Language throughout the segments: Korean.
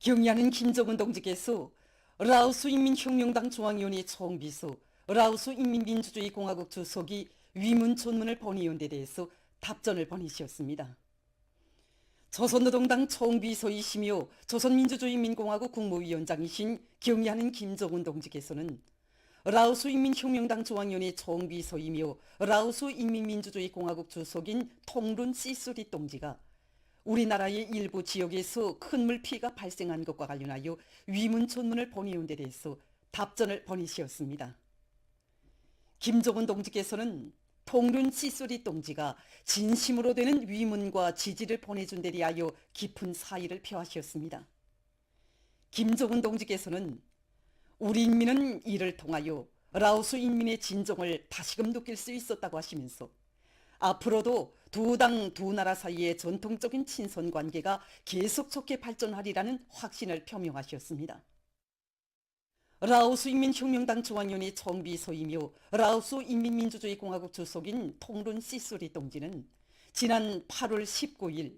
경의하는 김정은 동지께서 라오스 인민혁명당 중앙위원회 총비서, 라오스 인민민주주의 공화국 주석이 위문촌문을 본의원 데 대해서 답전을 보내셨습니다. 조선노동당 총비서이시며 조선민주주의인민공화국 국무위원장이신 경의하는 김정은 동지께서는 라오스 인민혁명당 중앙위원회 총비서이며 라오스 인민민주주의 공화국 주석인 통룬 시수리 동지가 우리나라의 일부 지역에서 큰 물 피해가 발생한 것과 관련하여 위문촌문을 본의원 데 대해서 답전을 보내셨습니다. 김정은 동지께서는 통룬 시수리 동지가 진심으로 되는 위문과 지지를 보내준 데 대하여 깊은 사의를 표하셨습니다. 김정은 동지께서는 우리 인민은 이를 통하여 라오스 인민의 진정을 다시금 느낄 수 있었다고 하시면서 앞으로도 두 당 두 나라 사이의 전통적인 친선 관계가 계속 좋게 발전하리라는 확신을 표명하셨습니다. 라오스 인민혁명당 중앙위원회 총비서이며 라오스 인민민주주의공화국 주석인 통룬 시수리 동지는 지난 8월 19일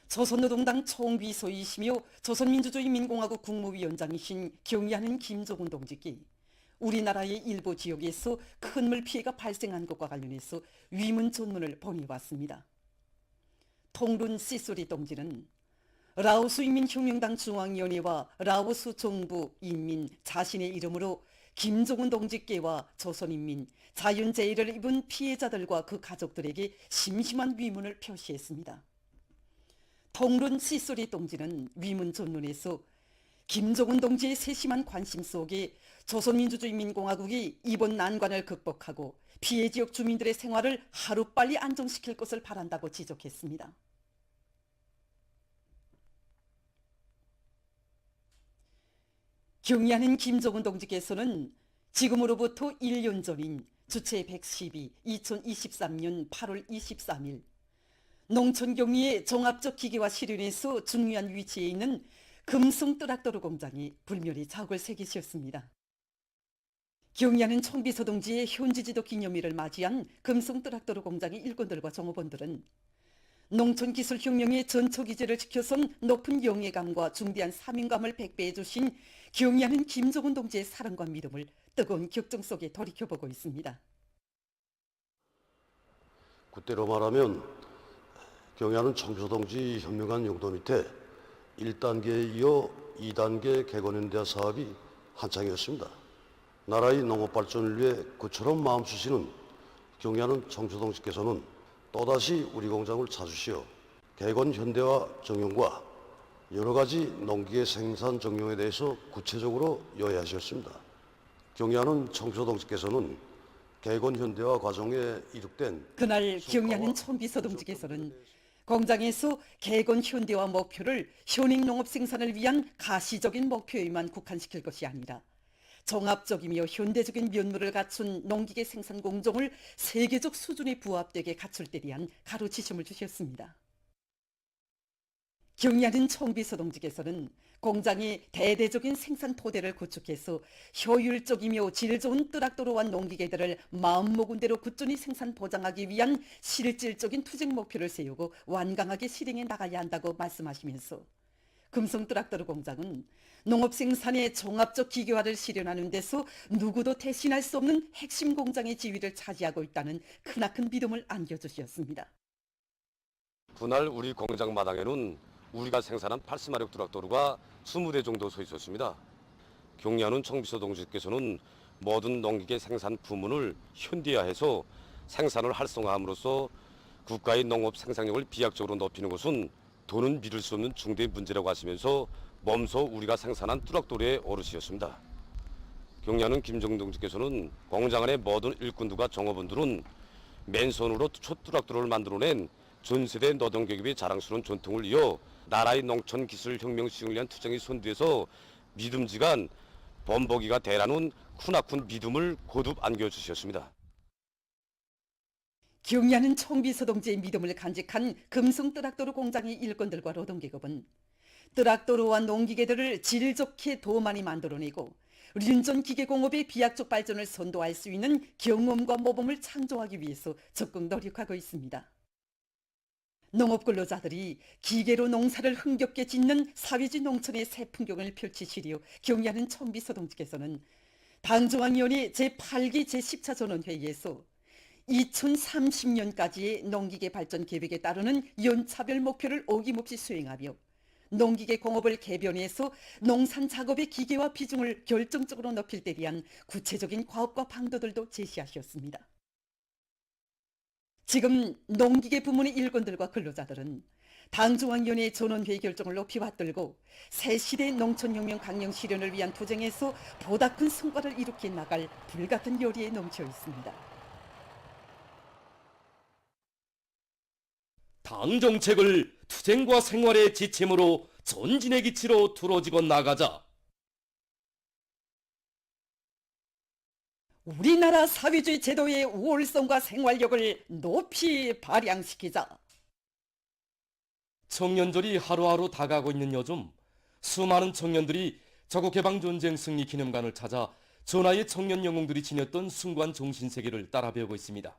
조선노동당 총비서이시며 조선민주주의인민공화국 국무위원장이신 경의하는 김정은 동지께 우리나라의 일부 지역에서 큰 물 피해가 발생한 것과 관련해서 위문촌문을 보내왔습니다. 통룬 시수리 동지는 라오스 인민혁명당 중앙위원회와 라오스 정부, 인민, 자신의 이름으로 김정은 동지께와 조선인민, 자연재해를 입은 피해자들과 그 가족들에게 심심한 위문을 표시했습니다. 통룬 시수리 동지는 위문전문에서 김정은 동지의 세심한 관심 속에 조선민주주의인민공화국이 이번 난관을 극복하고 피해 지역 주민들의 생활을 하루빨리 안정시킬 것을 바란다고 지적했습니다. 경의하는 김정은 동지께서는 지금으로부터 1년 전인 주체 112, 2023년 8월 23일 농촌경리의 종합적 기계화 실현에서 중요한 위치에 있는 금성 트락토르 공장이 불멸의 자국을 새기셨습니다. 경의하는 총비서 동지의 현지지도 기념일을 맞이한 금성 트락토르 공장의 일꾼들과 종업원들은 농촌기술혁명의 전초기제를 지켜선 높은 영예감과 중대한 사명감을 백배해 주신 경의하는 김정은 동지의 사랑과 믿음을 뜨거운 격정 속에 돌이켜보고 있습니다. 그때로 말하면 경의하는 청소동지 현명한 용도 밑에 1단계에 이어 2단계 개건현대화 사업이 한창이었습니다. 나라의 농업발전을 위해 그처럼 마음 쓰시는 경의하는 청소동지께서는 또다시 우리 공장을 찾으시어 개건현대화 정용과 여러 가지 농기계 생산 정용에 대해서 구체적으로 요해하셨습니다. 경의하는 청소동지께서는 개건현대화 과정에 이룩된 그날 경의하는 총비서 동지께서는 공장에서 개건현대화 목표를 현익농업 생산을 위한 가시적인 목표에만 국한시킬 것이 아니라 종합적이며 현대적인 면모를 갖춘 농기계 생산 공정을 세계적 수준에 부합되게 갖출 때 대한 가르치심을 주셨습니다. 경의하는 총비서 동지께서는 공장의 대대적인 생산 토대를 구축해서 효율적이며 질 좋은 트락토르와 농기계들을 마음먹은 대로 꾸준히 생산 보장하기 위한 실질적인 투쟁 목표를 세우고 완강하게 실행해 나가야 한다고 말씀하시면서 금성 트락토르 공장은 농업 생산의 종합적 기계화를 실현하는 데서 누구도 대신할 수 없는 핵심 공장의 지위를 차지하고 있다는 크나큰 믿음을 안겨주셨습니다. 그날 우리 공장 마당에는 우리가 생산한 80마력 트락토르가 20대 정도 서 있었습니다. 경의하는 총비서 동지께서는 모든 농기계 생산 부문을 현대화해서 생산을 활성화함으로써 국가의 농업 생산력을 비약적으로 높이는 것은 돈은 미룰 수 없는 중대 문제라고 하시면서 몸소 우리가 생산한 트락토르의 어르시였습니다. 경의하는 김정은 동지께서는 공장 안의 모든 일꾼들과 종업원들은 맨손으로 촛트락토르를 만들어낸 전세대 노동계급의 자랑스러운 전통을 이어 나라의 농촌 기술 혁명 시행을 위한 투쟁의 선두에서 믿음지간 본보기가 되라는 크나큰 믿음을 거듭 안겨주셨습니다. 경의하는 총비서 동지의 믿음을 간직한 금성 트락토르 공장의 일꾼들과 노동계급은 트락토르와 농기계들을 질 좋게 더 많이 만들어내고 륜전 기계공업의 비약적 발전을 선도할 수 있는 경험과 모범을 창조하기 위해서 적극 노력하고 있습니다. 농업 근로자들이 기계로 농사를 흥겹게 짓는 사회주의 농촌의 새 풍경을 펼치시려 경의하는 청비서 동지께서는 당중앙위원회 제8기 제10차 전원회의에서 2030년까지의 농기계 발전 계획에 따르는 연차별 목표를 어김없이 수행하며 농기계 공업을 개변해서 농산 작업의 기계화 비중을 결정적으로 높일 데 대한 구체적인 과업과 방도들도 제시하셨습니다. 지금 농기계 부문의 일꾼들과 근로자들은 당중앙위원회 전원회의 결정을 높이 받들고 새 시대 농촌혁명 강령 실현을 위한 투쟁에서 보다 큰 성과를 이룩해 나갈 불같은 열의에 넘쳐 있습니다. 당 정책을 투쟁과 생활의 지침으로 전진의 기치로 두어지고 나가자. 우리나라 사회주의 제도의 우월성과 생활력을 높이 발扬시키자. 청년절이 하루하루 다가오고 있는 요즘 수많은 청년들이 조국해방전쟁 승리 기념관을 찾아 전하의 청년 영웅들이 지녔던 숭고한 정신세계를 따라 배우고 있습니다.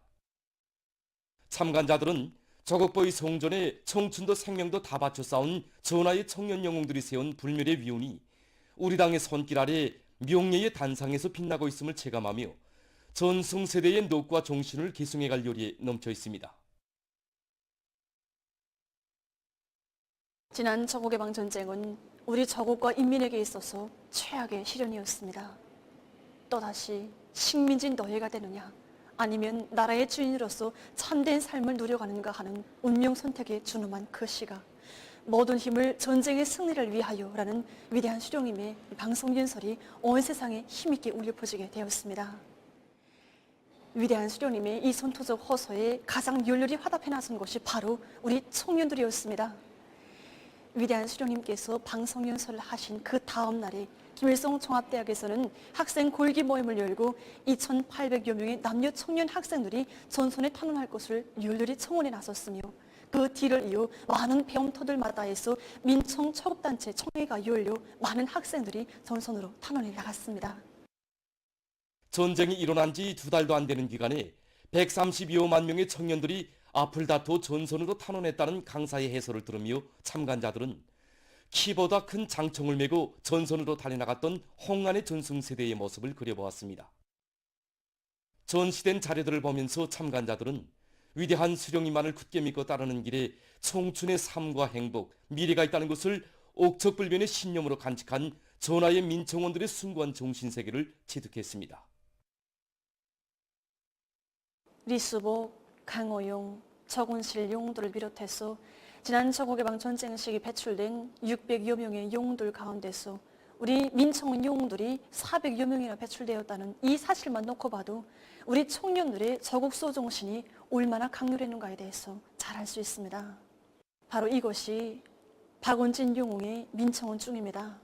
참관자들은 조국보의 성전에 청춘도 생명도 다 바쳐 싸운 전하의 청년 영웅들이 세운 불멸의 위운이 우리 당의 손길 아래 명예의 단상에서 빛나고 있음을 체감하며 전승세대의 녹과 정신을 계승해갈 요리에 넘쳐 있습니다. 지난 조국해방전쟁은 우리 조국과 인민에게 있어서 최악의 시련이었습니다. 또다시 식민지 노예가 되느냐 아니면 나라의 주인으로서 참된 삶을 누려가는가 하는 운명 선택에 준엄한 그 시각, 모든 힘을 전쟁의 승리를 위하여라는 위대한 수령님의 방송연설이 온 세상에 힘있게 울려 퍼지게 되었습니다. 위대한 수령님의 이 선토적 호소에 가장 열렬히 화답해 나선 것이 바로 우리 청년들이었습니다. 위대한 수령님께서 방송연설을 하신 그 다음 날에 김일성 종합대학에서는 학생 골기 모임을 열고 2,800여 명의 남녀 청년 학생들이 전선에 탄원할 것을 열렬히 청원에 나섰으며 그 뒤를 이어 많은 배움터들마다에서 민청 초급단체 총회가 열려 많은 학생들이 전선으로 탄원에 나갔습니다. 전쟁이 일어난 지 2달도 안 되는 기간에 132여만 명의 청년들이 앞을 다투어 전선으로 탄원했다는 강사의 해설을 들으며 참관자들은 키보다 큰 장총을 메고 전선으로 달려나갔던 홍안의 전승세대의 모습을 그려보았습니다. 전시된 자료들을 보면서 참관자들은 위대한 수령님만을 굳게 믿고 따르는 길에 청춘의 삶과 행복, 미래가 있다는 것을 옥석불변의 신념으로 간직한 전하의 민청원들의 숭고한 정신세계를 체득했습니다. 리수복, 강호용, 적운실 영웅들을 비롯해서 지난 조국해방 전쟁 시기 배출된 600여 명의 영웅들 가운데서 우리 민청원 영웅들이 400여 명이나 배출되었다는 이 사실만 놓고 봐도 우리 청년들의 조국소 정신이 얼마나 강렬했는가에 대해서 잘 알 수 있습니다. 바로 이것이 박원진 영웅의 민청원 중입니다.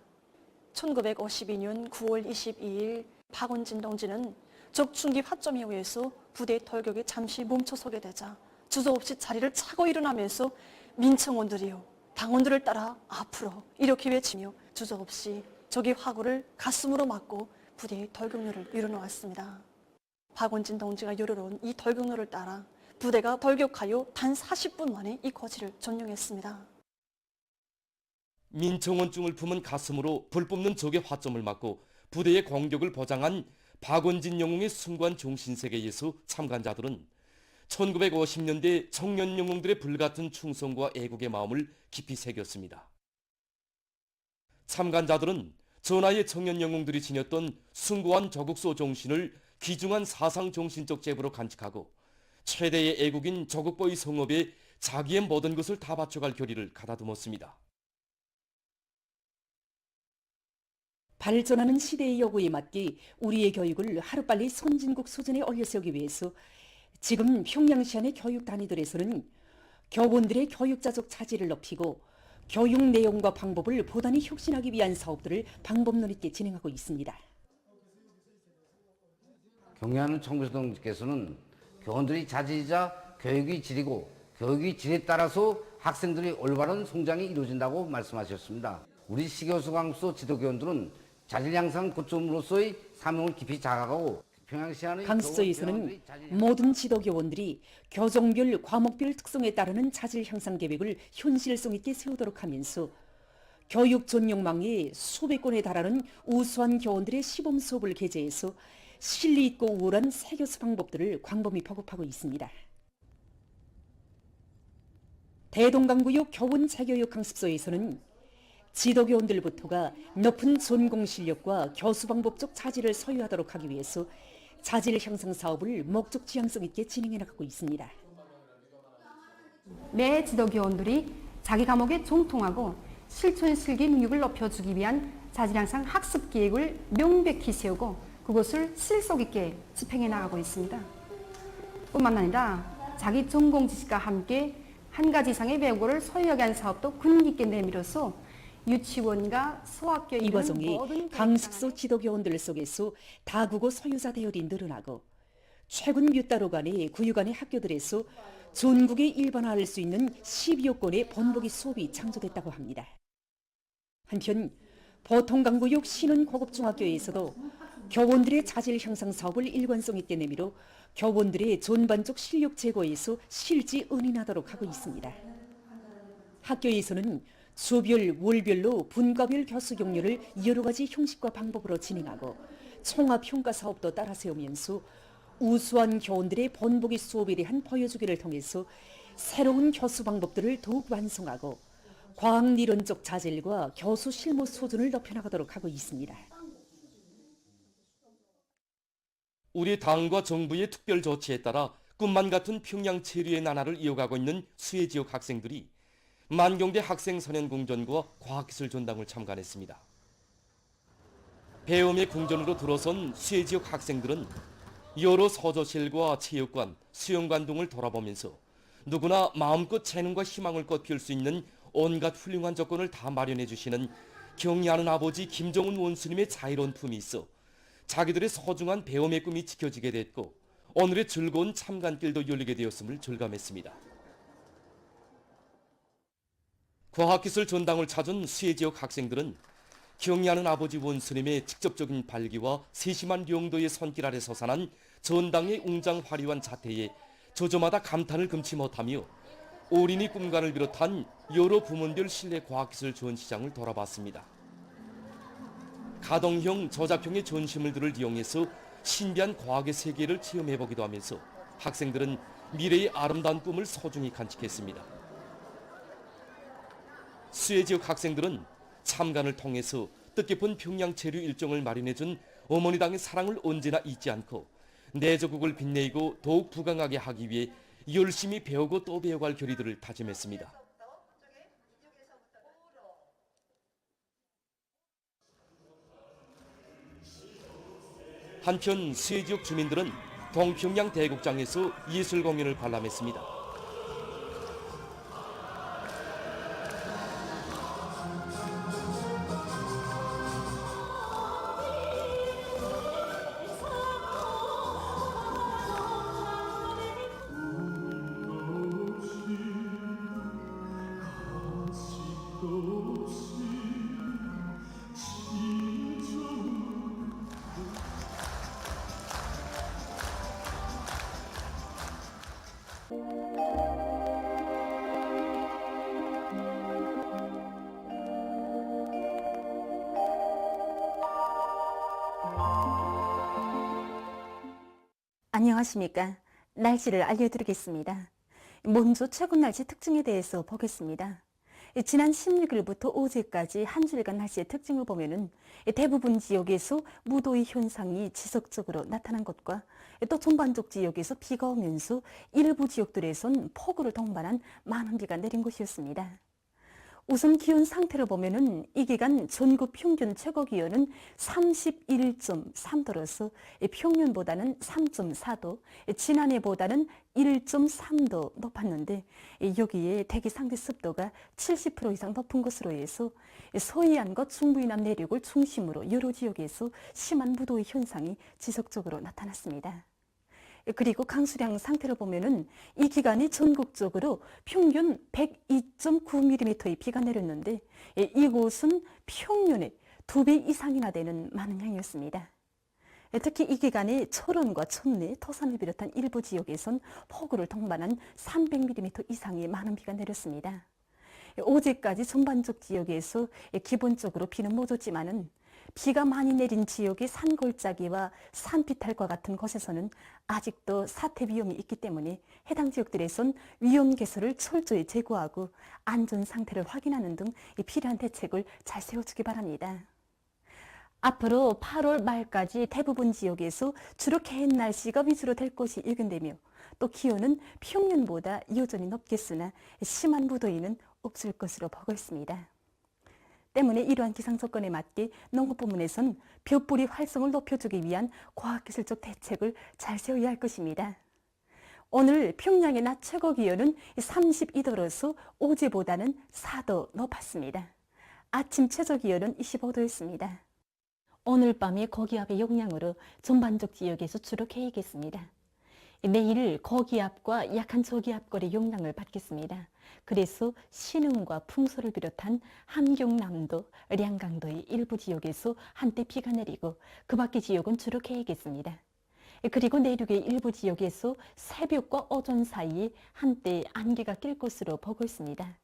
1952년 9월 22일 박원진 동지는 적중기 화점에 의해서 부대 돌격에 잠시 멈춰서게 되자 주저없이 자리를 차고 일어나면서 민청원들이요, 당원들을 따라 앞으로 이렇게 외치며 주저없이 적의 화구를 가슴으로 맞고 부대의 돌격로를 이뤄놓았습니다. 박원진 동지가 열어놓은 이 돌격로를 따라 부대가 돌격하여 단 40분 만에 이 거지를 점령했습니다. 민청원증을 품은 가슴으로 불 뿜는 적의 화점을 맞고 부대의 공격을 보장한 박원진 영웅의 숭고한 정신세계에서 참관자들은 1950년대 청년 영웅들의 불같은 충성과 애국의 마음을 깊이 새겼습니다. 참관자들은 전하의 청년 영웅들이 지녔던 숭고한 조국소 정신을 귀중한 사상 정신적 제부로 간직하고 최대의 애국인 조국보의 성업에 자기의 모든 것을 다 바쳐갈 결의를 가다듬었습니다. 발전하는 시대의 요구에 맞게 우리의 교육을 하루빨리 선진국 수준에 올려세우기 위해서 지금 평양시 안의 교육 단위들에서는 교원들의 교육자적 차질을 높이고 교육 내용과 방법을 보단히 혁신하기 위한 사업들을 방법론 있게 진행하고 있습니다. 경의하는 청비서 동지께서는 교원들이 자질이자 교육의 질이고 교육의 질에 따라서 학생들의 올바른 성장이 이루어진다고 말씀하셨습니다. 우리 시교수 강소 지도교원들은 자질 향상 고점으로서의 사명을 깊이 자각하고 평양시안의 강습소에서는 교원들이 자질 모든 지도교원들이 교종별 과목별 특성에 따르는 자질 향상 계획을 현실성 있게 세우도록 하면서 교육 전용망에 수백 건에 달하는 우수한 교원들의 시범 수업을 게재해서 실리 있고 우월한 세교수 방법들을 광범위 보급하고 있습니다. 대동강구역 교원 재교육 강습소에서는 지도교원들부터가 높은 전공 실력과 교수 방법적 자질을 소유하도록 하기 위해서 자질 향상 사업을 목적 지향성 있게 진행해 나가고 있습니다. 매 지도교원들이 자기 과목에 정통하고 실천 실기 능력을 높여주기 위한 자질 향상 학습 계획을 명백히 세우고 그것을 실속 있게 집행해 나가고 있습니다. 뿐만 아니라 자기 전공 지식과 함께 한 가지 이상의 외국어를 소유하게 한 사업도 근기 있게 내밀어서 유치원과 소학교 이 과정이 강습소 지도교원들 속에서 다국어 소유자 대열이 늘어나고 최근 몇 달간의 구유간의 학교들에서 전국에 일반화할 수 있는 12여 건의 번복이 수업이 창조됐다고 합니다. 한편 보통강구역 신흥고급중학교에서도 교원들의 자질 향상 사업을 일관성 있게 내밀어 교원들의 전반적 실력 제고에서 실지 은인하도록 하고 있습니다. 학교에서는 주별, 월별로 분과별 교수 경로를 여러 가지 형식과 방법으로 진행하고 총합평가 사업도 따라 세우면서 우수한 교원들의 본보기 수업에 대한 보여주기를 통해서 새로운 교수 방법들을 더욱 완성하고 과학리론적 자질과 교수 실무 수준을 높여나가도록 하고 있습니다. 우리 당과 정부의 특별 조치에 따라 꿈만 같은 평양 체류의 나날을 이어가고 있는 수해 지역 학생들이 만경대 학생선연궁전과 과학기술 전당을 참관했습니다. 배움의 궁전으로 들어선 수해 지역 학생들은 여러 서조실과 체육관, 수영관 등을 돌아보면서 누구나 마음껏 재능과 희망을 꽃피울 수 있는 온갖 훌륭한 조건을 다 마련해 주시는 경의하는 아버지 김정은 원수님의 자애로운 품이 있어 자기들의 소중한 배움의 꿈이 지켜지게 됐고 오늘의 즐거운 참관길도 열리게 되었음을 절감했습니다. 과학기술 전당을 찾은 수해 지역 학생들은 경의하는 아버지 원수님의 직접적인 발기와 세심한 용도의 손길 아래 솟아난 전당의 웅장 화려한 자태에 저저마다 감탄을 금치 못하며 어린이 꿈관을 비롯한 여러 부문별 실내 과학기술 전시장을 돌아봤습니다. 가동형, 저작형의 전시물들을 이용해서 신비한 과학의 세계를 체험해보기도 하면서 학생들은 미래의 아름다운 꿈을 소중히 간직했습니다. 수해 지역 학생들은 참관을 통해서 뜻깊은 평양 체류 일정을 마련해준 어머니당의 사랑을 언제나 잊지 않고 내조국을 빛내고 더욱 부강하게 하기 위해 열심히 배우고 또 배워갈 결의들을 다짐했습니다. 한편 수해 지역 주민들은 동평양 대국장에서 예술 공연을 관람했습니다. 안녕하십니까. 날씨를 알려드리겠습니다. 먼저 최근 날씨 특징에 대해서 보겠습니다. 지난 16일부터 어제까지 한 주일간 날씨의 특징을 보면은 대부분 지역에서 무더위 현상이 지속적으로 나타난 것과 또 전반적 지역에서 비가 오면서 일부 지역들에선 폭우를 동반한 많은 비가 내린 것이었습니다. 우선 기온 상태를 보면은 이 기간 전국 평균 최고 기온은 31.3도로서 평년보다는 3.4도, 지난해보다는 1.3도 높았는데 여기에 대기 상대 습도가 70% 이상 높은 것으로 해서 서해안과 중부이남 내륙을 중심으로 여러 지역에서 심한 무더위 현상이 지속적으로 나타났습니다. 그리고 강수량 상태를 보면은 이 기간이 전국적으로 평균 102.9mm의 비가 내렸는데 이곳은 평년의 2배 이상이나 되는 많은 양이었습니다. 특히 이 기간에 철원과 천내, 토산을 비롯한 일부 지역에선 폭우를 동반한 300mm 이상의 많은 비가 내렸습니다. 어제까지 전반적 지역에서 기본적으로 비는 멈췄지만은 비가 많이 내린 지역의 산골짜기와 산비탈과 같은 곳에서는 아직도 사태 위험이 있기 때문에 해당 지역들에선 위험 개소를 철저히 제거하고 안전 상태를 확인하는 등 필요한 대책을 잘 세워주기 바랍니다. 앞으로 8월 말까지 대부분 지역에서 주로 개인 날씨가 위주로 될 것이 예견되며 또 기온은 평년보다 여전히 높겠으나 심한 무더위는 없을 것으로 보고 있습니다. 때문에 이러한 기상 조건에 맞게 농업부문에선 벼뿌리 활성을 높여주기 위한 과학기술적 대책을 잘 세워야 할 것입니다. 오늘 평양의 낮 최고 기온은 32도로서 어제보다는 4도 높았습니다. 아침 최저 기온은 25도였습니다. 오늘 밤에 고기압의 영향으로 전반적 지역에서 주로 개이겠습니다. 내일 고기압과 약한 저기압골의 영향을 받겠습니다. 그래서 신흥과 풍소를 비롯한 함경남도, 량강도의 일부 지역에서 한때 비가 내리고 그 밖의 지역은 주로 개이겠습니다. 그리고 내륙의 일부 지역에서 새벽과 오전 사이에 한때 안개가 낄 것으로 보고 있습니다.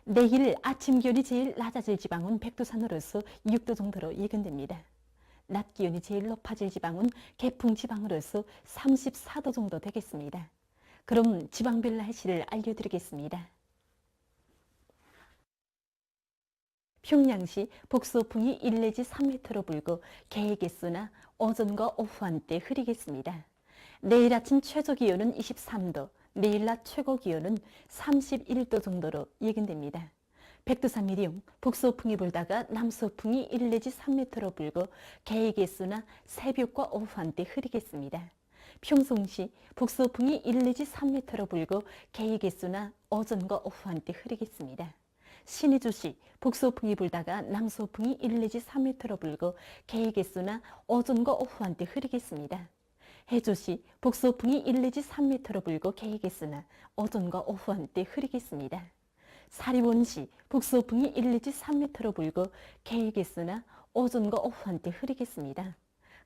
내일 아침 기온이 제일 낮아질 지방은 백두산으로서 6도 정도로 예견됩니다. 낮 기온이 제일 높아질 지방은 개풍 지방으로서 34도 정도 되겠습니다. 그럼 지방별 날씨를 알려드리겠습니다. 평양시 북서풍이 1 내지 3m로 불고 개의 개수나 오전과 오후 한때 흐리겠습니다. 내일 아침 최저 기온은 23도, 내일 낮 최고 기온은 31도 정도로 예견됩니다. 백두산 미령, 북서풍이 불다가 남서풍이 1 내지 3m로 불고 개의 개수나 새벽과 오후 한때 흐리겠습니다. 평송시 북서풍이 1 내지 3m로 불고 개의 개수나 오전과 오후 한때 흐리겠습니다. 신의주시 북서풍이 불다가 남서풍이 1 내지 3m로 불고 개의 개수나 오전과 오후 한때 흐리겠습니다. 해주시 북서풍이 1 내지 3m로 불고 개의 개수나 오전과 오후 한때 흐리겠습니다. 사리원시 북서풍이 1 내지 3m로 불고 개의 개수나 오전과 오후 한때 흐리겠습니다.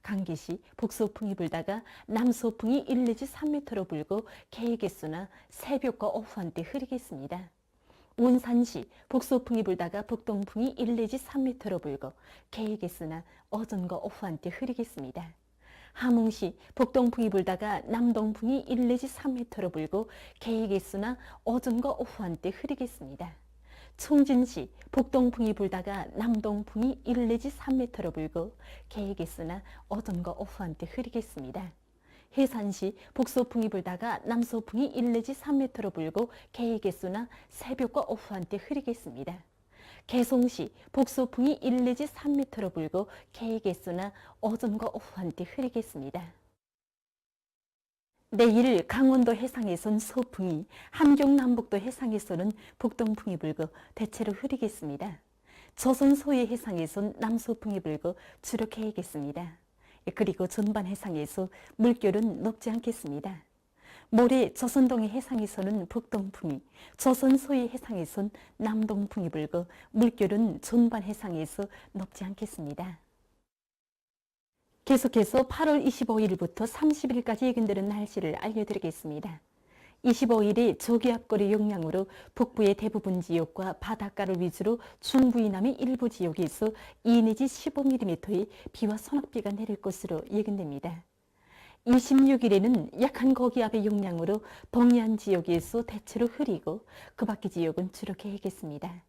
강계시 북서풍이 불다가 남서풍이 1 내지 3m로 불고 개의 개수나 새벽과 오후 한때 흐리겠습니다. 원산시 북서풍이 불다가 북동풍이 1 내지 3m로 불고 개의 개수나 오전과 오후 한때 흐리겠습니다. 함흥시 북동풍이 불다가 남동풍이 1 내지 3m로 불고 개의 개수나 오전과 오후 한때 흐리겠습니다. 청진시 북동풍이 불다가 남동풍이 1 내지 3m로 불고 개의 개수나 오전과 오후 한때 흐리겠습니다. 해산시 북서풍이 불다가 남서풍이 1 내지 3m로 불고 개의 개수나 새벽과 오후 한때 흐리겠습니다. 개송시 북서풍이 1 내지 3m로 불고 개의 개수나 오전과 오후 한때 흐리겠습니다. 내일 강원도 해상에선 서풍이, 함경남북도 해상에서는 북동풍이 불고 대체로 흐리겠습니다. 조선 서해 해상에선 남서풍이 불고 주로 개이겠습니다. 그리고 전반 해상에서 물결은 높지 않겠습니다. 모레 조선동해 해상에서는 북동풍이, 조선 서해 해상에선 남동풍이 불고 물결은 전반 해상에서 높지 않겠습니다. 계속해서 8월 25일부터 30일까지 예견되는 날씨를 알려드리겠습니다. 25일에 저기압골의 영향으로 북부의 대부분 지역과 바닷가를 위주로 중부 이남의 일부 지역에서 2 내지 15mm의 비와 소낙비가 내릴 것으로 예견됩니다. 26일에는 약한 고기압의 영향으로 동해안 지역에서 대체로 흐리고 그 밖의 지역은 주로 개겠습니다.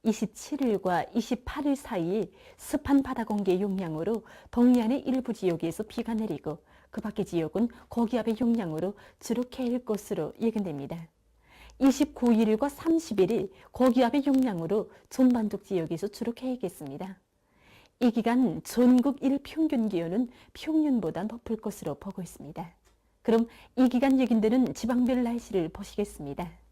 27일과 28일 사이에 습한 바다 공기의 영향으로 동해안의 일부 지역에서 비가 내리고 그 밖의 지역은 고기압의 영향으로 주로 개일 것으로 예견됩니다. 29일과 30일이 고기압의 영향으로 전반적 지역에서 주로 개겠습니다. 이 기간 전국 일평균 기온은 평년보다 높을 것으로 보고 있습니다. 그럼 이 기간 예견되는 지방별 날씨를 보시겠습니다.